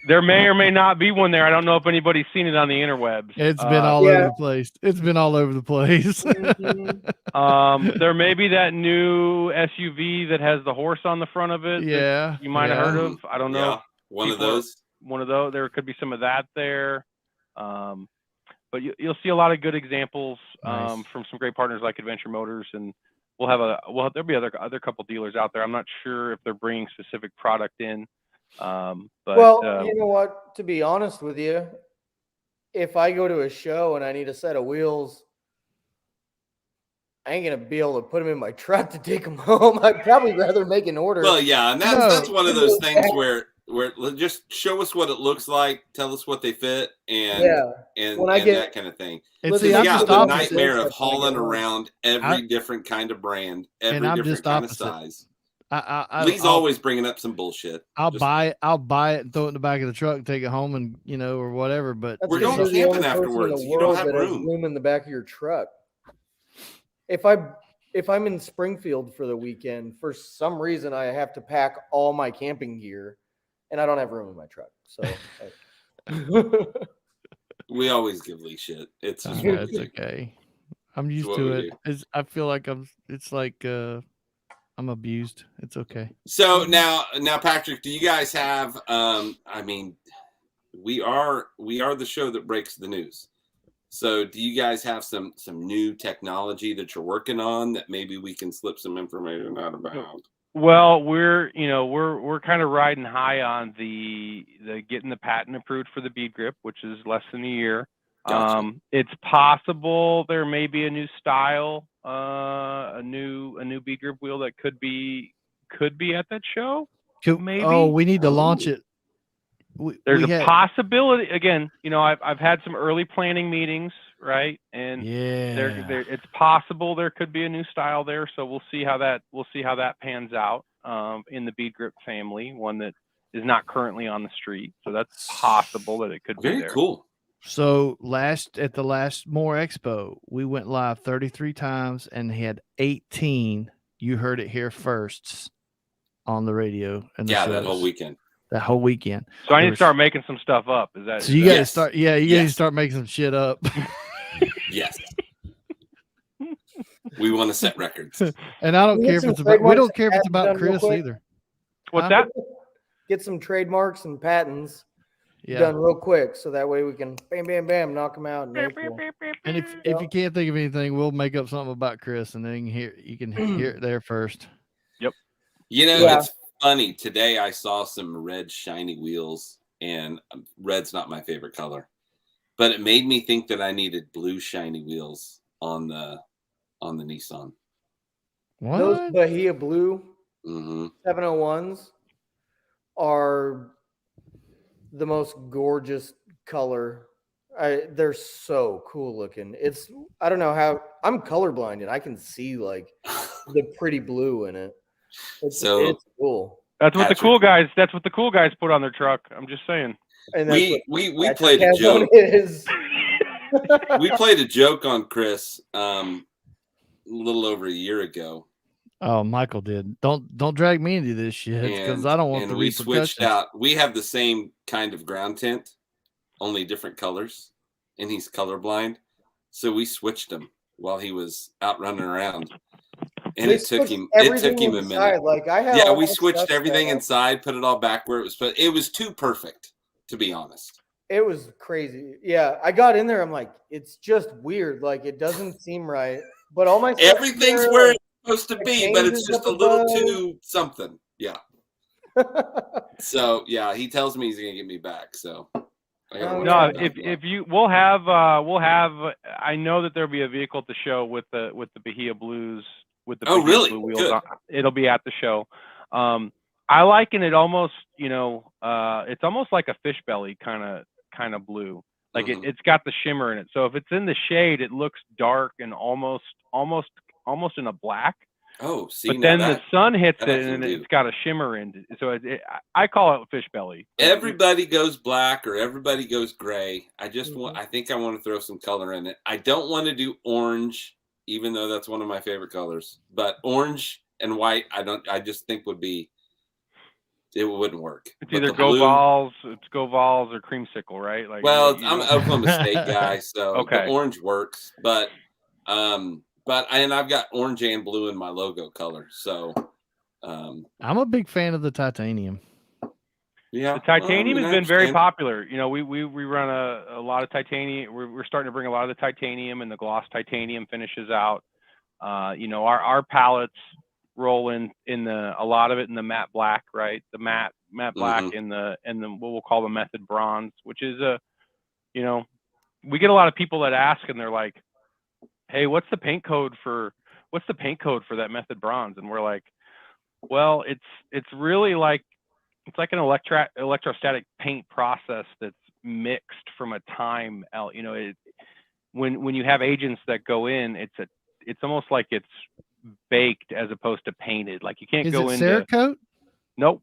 there may or may not be one there. I don't know if anybody's seen it on the interwebs. It's been all over the place. It's been all over the place. There may be that new SUV that has the horse on the front of it. Yeah, you might have heard of. I don't know. Yeah, one of those. There could be some of that there. But you'll see a lot of good examples from some great partners like Adventure Motors, and there'll be other couple dealers out there. I'm not sure if they're bringing specific product in. But you know what? To be honest with you, if I go to a show and I need a set of wheels, I ain't gonna be able to put them in my truck to take them home. I'd probably rather make an order. Well, yeah, and that's one of those things where just show us what it looks like, tell us what they fit, and that kind of thing. It's the nightmare of hauling around every different kind of brand, every different kind of size. Lee's always bringing up some bullshit. I'll buy it and throw it in the back of the truck and take it home and or whatever. But we're going camping afterwards. You don't have room in the back of your truck. If I'm in Springfield for the weekend, for some reason I have to pack all my camping gear, and I don't have room in my truck. So we always give Lee shit. It's okay. I'm used to it. I feel like it's like I'm abused. It's okay. So now, Patrick, do you guys have? We are the show that breaks the news. So, do you guys have some new technology that you're working on that maybe we can slip some information out about? Well, we're kind of riding high on the getting the patent approved for the bead grip, which is less than a year. Gotcha. It's possible there may be a new style, a new bead grip wheel that could be at that show. Maybe. Oh, we need to launch it. There's a possibility. Again, I've had some early planning meetings, right? And it's possible there could be a new style there. So we'll see how that pans out in the bead grip family, one that is not currently on the street. So that's possible that it could be there. Very cool. So at the last More Expo, we went live 33 times and had 18. You heard it here first on the radio. And that whole weekend. That whole weekend. So I need to start making some stuff up. Is that? So you got to start. Yeah, you got to start making some shit up. Yes. We want to set records. And I don't care if it's about. We don't care if it's about Chris either. What's that? Get some trademarks and patents done real quick, so that way we can bam knock them out. And if you can't think of anything, we'll make up something about Chris, and then you can hear it there first. Yep. It's funny. Today I saw some red shiny wheels, and red's not my favorite color, but it made me think that I needed blue shiny wheels on the Nissan. What? Those Bahia Blue 701s are the most gorgeous color. They're so cool looking. I don't know how I'm colorblind and I can see like the pretty blue in it. It's cool. That's what the cool guys. That's what the cool guys put on their truck. I'm just saying. And we played a joke. We played a joke on Chris a little over a year ago. Oh, Michael did. Don't drag me into this shit because I don't want the repercussions. We switched out. We have the same kind of ground tent, only different colors, and he's colorblind. So we switched him while he was out running around. And it took him a minute. We switched everything inside, put it all back where it was. But it was too perfect, to be honest. It was crazy. Yeah, I got in there. I'm like, it's just weird. Like it doesn't seem right. But all my everything's where it's supposed to be, but it's just a little too something. Yeah. So yeah, he tells me he's gonna get me back. So no, we'll have I know that there'll be a vehicle at the show with the Bahia Blues with the blue wheels on. It'll be at the show. I liken it almost, it's almost like a fish belly kind of blue. Like it's got the shimmer in it. So if it's in the shade, it looks dark and almost in a black. Oh, see. But then the sun hits it and it's got a shimmer in it. So I call it fish belly. Everybody goes black or everybody goes gray. I think I want to throw some color in it. I don't want to do orange, even though that's one of my favorite colors. But orange and white, I just think it wouldn't work. It's either Go Vols or Creamsicle, right? Like, well, I'm an Oklahoma State guy, so okay. The orange works, but I've got orange and blue in my logo color, so I'm a big fan of the titanium. Yeah, the titanium has been very popular. You know, we run a lot of titanium. We're starting to bring a lot of the titanium and the gloss titanium finishes out. You know, our palettes roll in a lot of it in the matte black, right? The matte black and the what we'll call the method bronze, which is you know, we get a lot of people that ask and they're like, hey, what's the paint code for that method bronze? And we're like, well, it's really like, it's like an electrostatic paint process that's mixed from a time out. You know, when you have agents that go in, it's almost like it's baked as opposed to painted. Like you can't go into Cerakote? Nope,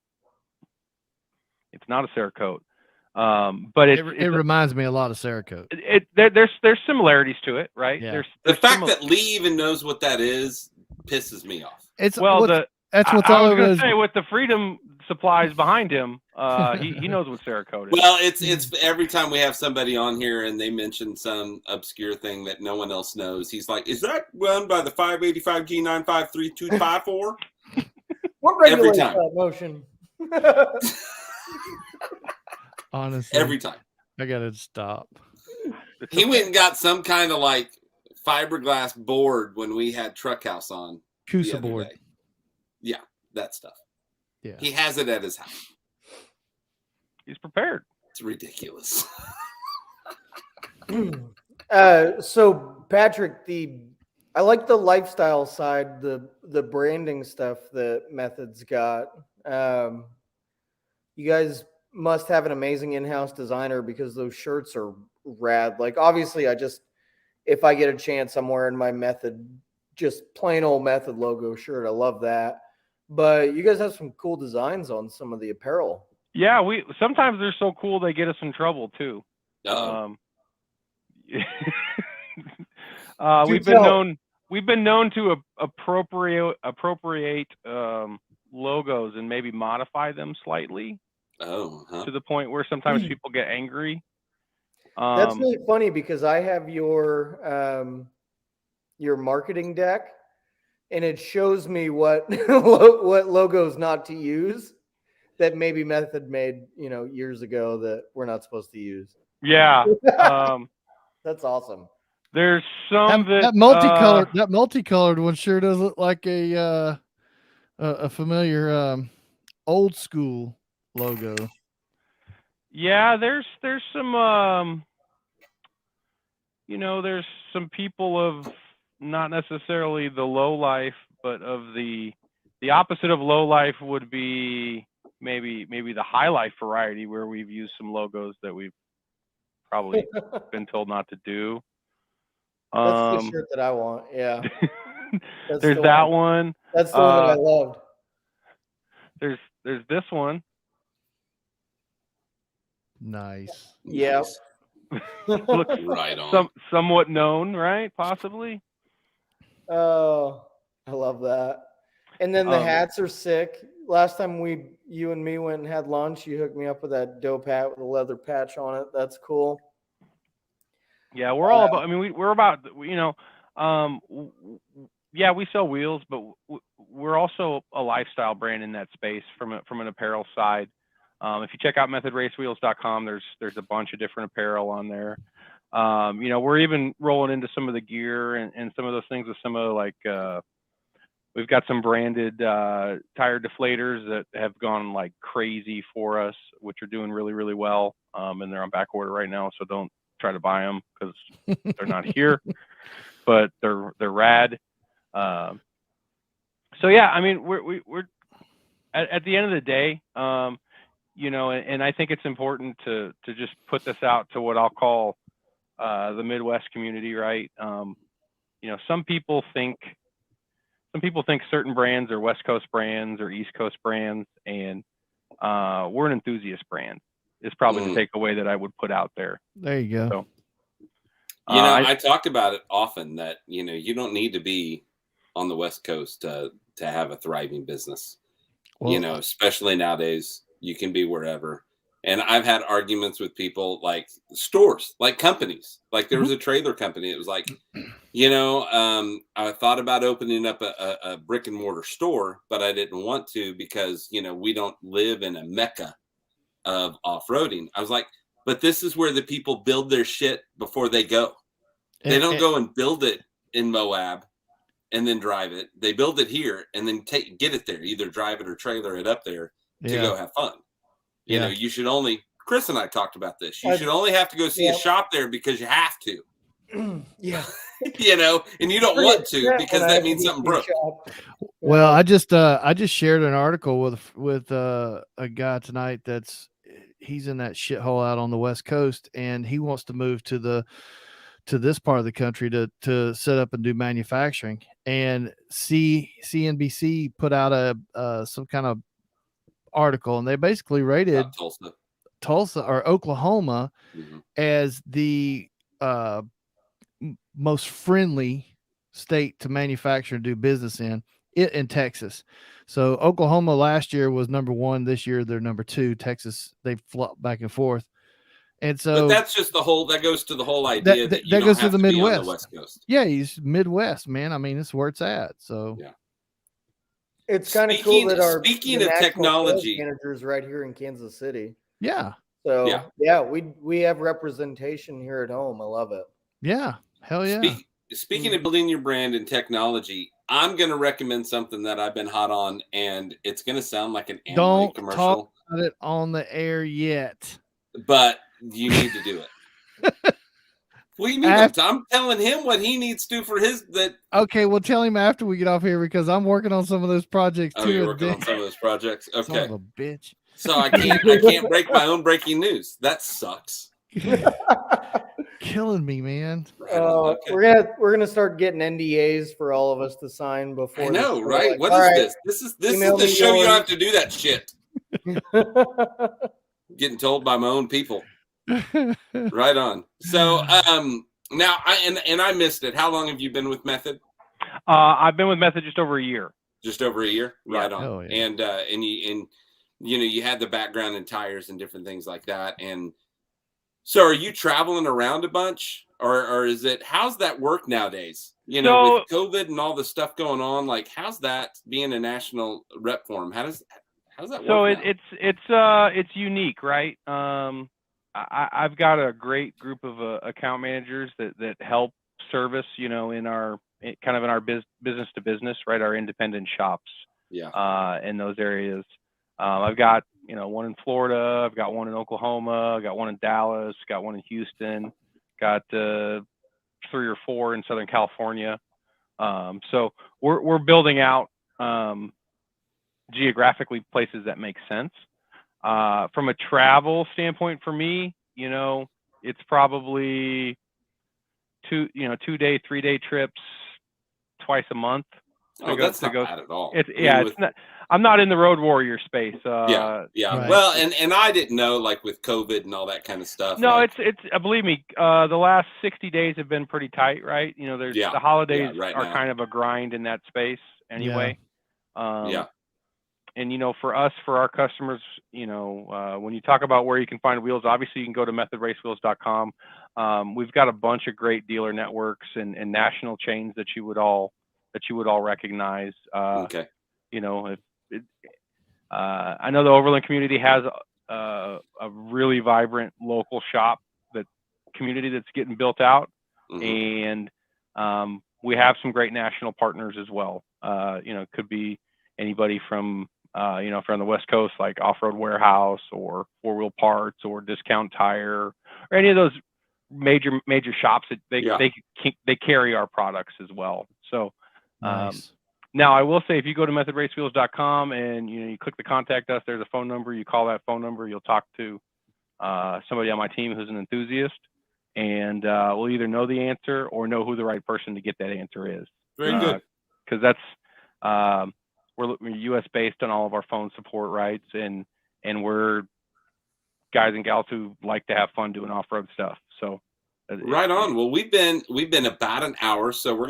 it's not a Cerakote. But it reminds me a lot of Cerakote. There's similarities to it, right? Yeah. There's the fact that Lee even knows what that is pisses me off. That's what's all over those. Say with the Freedom supplies behind him, he knows what Cerakote is. Well, it's every time we have somebody on here and they mention some obscure thing that no one else knows, he's like, "Is that run by the 585 G95324?" What regulates that motion? Honestly, every time I gotta stop. He went and got some kind of like fiberglass board when we had Truck House on. Kusa board. Yeah, that stuff. Yeah, he has it at his house. He's prepared. It's ridiculous. So Patrick, I like the lifestyle side, the branding stuff that Method's got. You guys must have an amazing in-house designer because those shirts are rad. Like obviously if I get a chance, I'm wearing my Method, just plain old Method logo shirt. I love that. But you guys have some cool designs on some of the apparel. Yeah, sometimes they're so cool they get us in trouble too. We've been known to appropriate logos and maybe modify them slightly. To the point where sometimes people get angry. That's really funny because I have your marketing deck, and it shows me what logos not to use that maybe Method made, years ago that we're not supposed to use. Yeah, that's awesome. There's some that multicolored one sure does look like a familiar old school logo. Yeah, there's some there's some people of not necessarily the low life, but of the opposite of low life would be maybe the high life variety, where we've used some logos that we've probably been told not to do. That's the shirt that I want. Yeah. There's that one. That's the one that I loved. There's this one. Nice. Yeah. Looks right on. Somewhat known, right? Possibly. Oh, I love that. And then the hats are sick. Last time you and me went and had lunch, you hooked me up with that dope hat with a leather patch on it. That's cool. Yeah, we're all about. I mean, we're about. Yeah, we sell wheels, but we're also a lifestyle brand in that space from an apparel side. If you check out methodracewheels.com, there's a bunch of different apparel on there. We're even rolling into some of the gear and some of those things with some of we've got some branded tire deflators that have gone like crazy for us, which are doing really, really well. And they're on back order right now, so don't try to buy them because they're not here, but they're rad. So yeah, I mean, we're at the end of the day, and I think it's important to just put this out to what I'll call the Midwest community, right? Some people think certain brands are West Coast brands or East Coast brands, and we're an enthusiast brand. Is probably the takeaway that I would put out there. There you go. So, I talk about it often that you don't need to be on the West Coast to to have a thriving business. Well, especially nowadays, you can be wherever. And I've had arguments with people like stores, like companies. Like there was a trailer company. It was like, I thought about opening up a brick and mortar store, but I didn't want to because, we don't live in a mecca of off-roading. I was like, but this is where the people build their shit before they go. They don't go and build it in Moab and then drive it. They build it here and then get it there, either drive it or trailer it up there to go have fun. You should only, Chris and I talked about this. You should only have to go see a shop there because you have to. Yeah. And you don't want to because that means something broke. Well, I just shared an article with a guy tonight he's in that shithole out on the West Coast, and he wants to move to this part of the country to set up and do manufacturing. And CNBC put out some kind of article, and they basically rated Tulsa or Oklahoma as the most friendly state to manufacture and do business in Texas. So Oklahoma last year was number 1. This year they're number 2. Texas, they flop back and forth. And so, but that's just that goes to the whole idea that goes to the Midwest. On the West Coast. Yeah, he's Midwest, man. I mean, it's where it's at. So yeah, it's kind of cool that speaking of technology managers right here in Kansas City. Yeah. So we have representation here at home. I love it. Yeah, hell yeah. Speaking of building your brand and technology, I'm going to recommend something that I've been hot on, and it's going to sound like an Amway commercial. Don't talk about it on the air yet. But you need to do it. We need him to, I'm telling him what he needs to do for his Okay, well, tell him after we get off here because I'm working on some of those projects too. You're working on some of those projects. Okay. Son of a bitch. So I can't break my own breaking news. That sucks. Killing me, man. Okay. We're gonna start getting NDAs for all of us to sign before. I know, right? Like, what is this? This is the show you don't have to do that shit. Getting told by my own people. Right on. So now I missed it. How long have you been with Method? I've been with Method just over a year. Just over a year? Right on. Oh, yeah. And you had the background in tires and different things like that. And so are you traveling around a bunch or is it, how's that work nowadays? With COVID and all the stuff going on, like how's that being a national rep for them? How's that work? So it's unique, right? I've got a great group of account managers that help service, in our business to business, right? Our independent shops. Yeah. In those areas. I've got, one in Florida, I've got one in Oklahoma, I've got one in Dallas, got one in Houston, got 3 or 4 in Southern California. So we're building out geographically places that make sense. From a travel standpoint for me, it's probably 2-day, 3-day trips twice a month. That's not bad at all. It's not. I'm not in the road warrior space. Yeah. Right. Well, and I didn't know, like with COVID and all that kind of stuff. No, it's believe me, the last 60 days have been pretty tight, right? There's the holidays are kind of a grind in that space anyway. Yeah. And for us, for our customers, when you talk about where you can find wheels, obviously you can go to methodracewheels.com. We've got a bunch of great dealer networks and national chains that you would all recognize. Okay. I know the Overland community has a really vibrant local shop community that's getting built out, and we have some great national partners as well. It could be anybody from from the West Coast, like Off-Road Warehouse or 4 Wheel Parts or Discount Tire or any of those major shops that they carry our products as well. So nice. Now I will say, if you go to methodracewheels.com and you click the contact us, there's a phone number. You call that phone number, you'll talk to somebody on my team who's an enthusiast, and we'll either know the answer or know who the right person to get that answer is. Very good. Because that's we're U.S. based on all of our phone support rights, and we're guys and gals who like to have fun doing off-road stuff. So right on. Well, we've been about an hour, so we're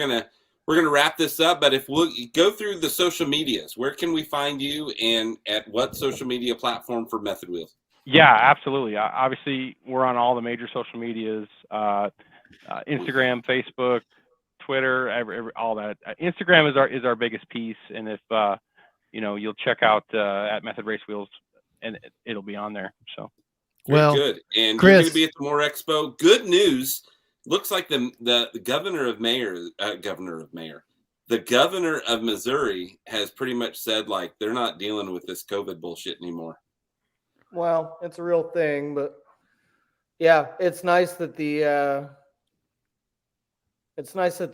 we're going to wrap this up, but if we'll go through the social medias, where can we find you and at what social media platform for Method Wheels? Yeah, absolutely. Obviously, we're on all the major social medias, Instagram, Facebook, Twitter, all that. Instagram is our biggest piece. And if, you'll check out at Method Race Wheels, and it'll be on there. So. Very good. And Chris, you're going to be at the More Expo. Good news. Looks like the governor of Missouri has pretty much said, like, they're not dealing with this COVID bullshit anymore. Well, it's a real thing, but yeah, it's nice that the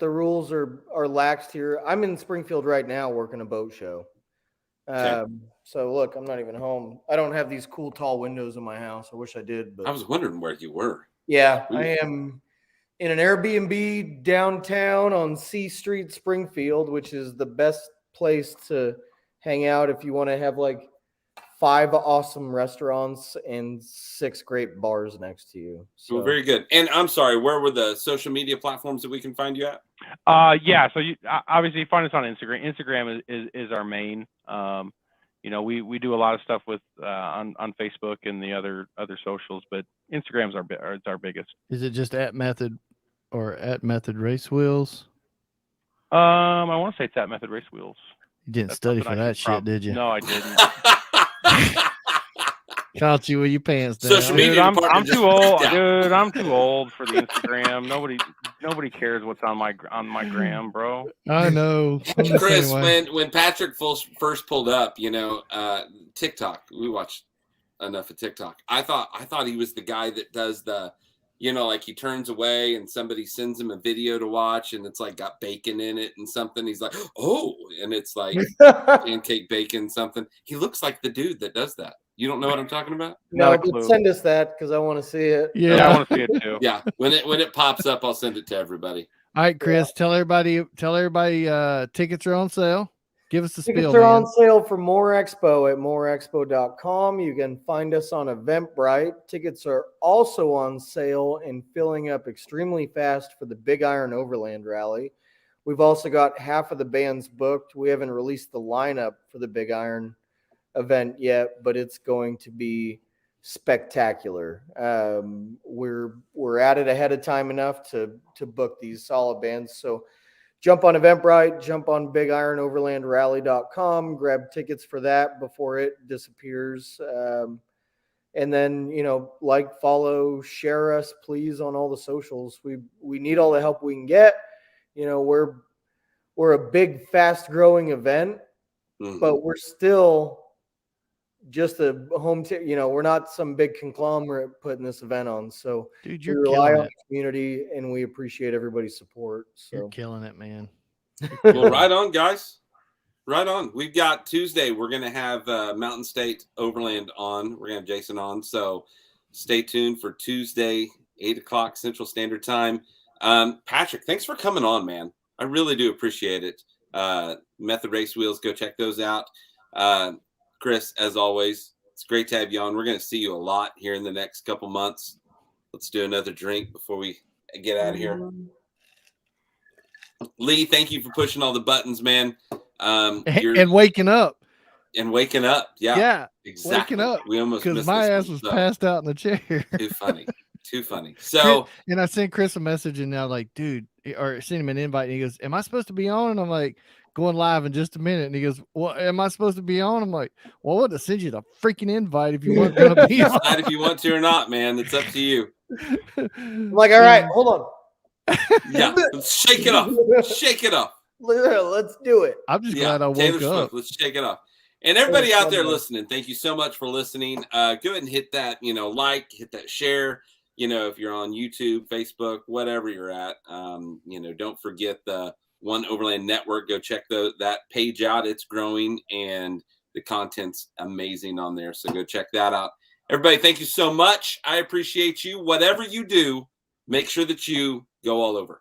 rules are laxed here. I'm in Springfield right now working a boat show. So look, I'm not even home. I don't have these cool tall windows in my house. I wish I did, but I was wondering where you were. Yeah, I am in an Airbnb downtown on C Street, Springfield, which is the best place to hang out if you want to have like 5 awesome restaurants and 6 great bars next to you. So well, very good. And I'm sorry, where were the social media platforms that we can find you at? Yeah, so you obviously find us on Instagram. Instagram is our main. We do a lot of stuff with on Facebook and the other socials, but Instagram's our biggest. Is it just at Method or at Method Race Wheels? I want to say it's at Method Race Wheels. You didn't study for that shit, did you? No, I didn't. Caught you with your pants down. Social media. Dude, I'm too old. Dude, I'm too old for the Instagram. Nobody cares what's on my gram, bro. I know. Chris, when Patrick first pulled up, TikTok. We watched enough of TikTok. I thought he was the guy that does the, like he turns away and somebody sends him a video to watch and it's like got bacon in it and something. He's like, oh, and it's like pancake bacon something. He looks like the dude that does that. You don't know what I'm talking about? No, but send us that because I want to see it. Yeah, I want to see it too. Yeah, when it pops up, I'll send it to everybody. All right, Chris, tell everybody tickets are on sale. Give us the spiel. Tickets are on sale for More Expo at moreexpo.com. You can find us on Eventbrite. Tickets are also on sale and filling up extremely fast for the Big Iron Overland Rally. We've also got half of the bands booked. We haven't released the lineup for the Big Iron event yet, but it's going to be spectacular. We're at it ahead of time enough to book these solid bands. So jump on Eventbrite, jump on BigIronOverlandRally.com, grab tickets for that before it disappears. And then, follow, share us, please, on all the socials. We need all the help we can get. We're a big, fast-growing event, but we're still just a home we're not some big conglomerate putting this event on. So dude, we rely on the community and we appreciate everybody's support. So you're killing it, man. Well, right on, guys. Right on. We've got Tuesday. We're going to have Mountain State Overland on. We're going to have Jason on. So stay tuned for Tuesday, 8:00 Central Standard Time. Patrick, thanks for coming on, man. I really do appreciate it. Method Race Wheels, go check those out. Chris, as always, it's great to have you on. We're going to see you a lot here in the next couple months. Let's do another drink before we get out of here. Lee, thank you for pushing all the buttons, man. And waking up. And waking up. Yeah. Yeah. Exactly. Waking up. We almost because my ass was passed out in the chair. Too funny. So, and I sent Chris a message and now like, dude, or sent him an invite and he goes, am I supposed to be on? And I'm like, going live in just a minute. And he goes, well, am I supposed to be on? I'm like, well, I wouldn't send you the freaking invite if you weren't going to be on. Decide if you want to or not, man. It's up to you. I'm like, all right, hold on. Yeah, let's shake it off. Shake it off. Let's do it. I'm just glad I woke Taylor up. Swift, let's shake it off. And everybody out there listening, thank you so much for listening. Go ahead and hit that, hit that share. If you're on YouTube, Facebook, whatever you're at, don't forget the One Overland Network. Go check that page out. It's growing and the content's amazing on there. So go check that out. Everybody, thank you so much. I appreciate you. Whatever you do, make sure that you go all over.